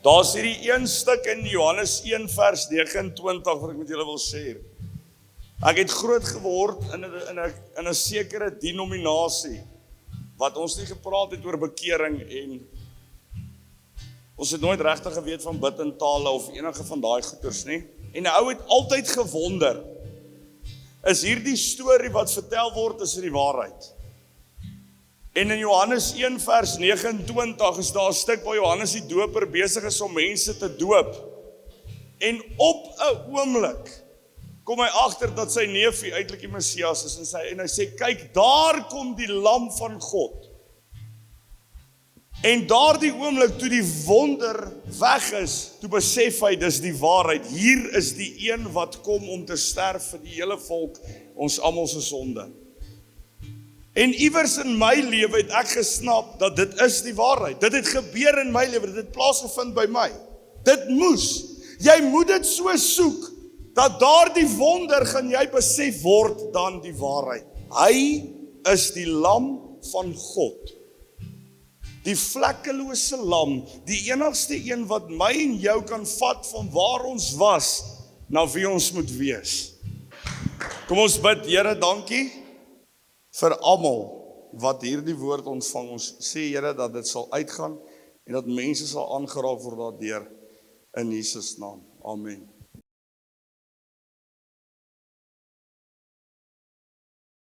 Daar is hierdie een stuk in Johannes 1 vers 29 wat ek met julle wil sê. Ek het groot geword in 'n sekere denominasie wat ons nie gepraat het oor bekering en ons het nooit regtig geweet van bid in tale of enige van daai goeters nie. En 'n ou het altyd gewonder, is hierdie storie wat vertel word, is die waarheid? En in Johannes 1 vers 29 is daar 'n stuk waar Johannes die doper besig is om mense te doop. En op 'n oomblik kom hy agter dat sy neefie eintlik die Messias is en hy sê, kyk, daar kom die lam van God. En daardie oomblik toe die wonder weg is, toe besef hy, dis die waarheid. Hier is die een wat kom om te sterf vir die hele volk, ons almal se sonde. En iewers in my lewe het ek gesnap dat dit is die waarheid. Dit het gebeur in my lewe, dit het plaasgevind by my. Dit moes. Jy moet dit so soek, dat daardie wonder gaan jy besef word dan die waarheid. Hy is die lam van God. Die vlekkelose lam, die enigste een wat my en jou kan vat van waar ons was, na wie ons moet wees. Kom ons bid, Here, dankie vir almal wat hierdie woord ontvang. Ons sê, Here, dat dit sal uitgaan en dat mense sal aangeraak word daardeur in Jesus naam. Amen.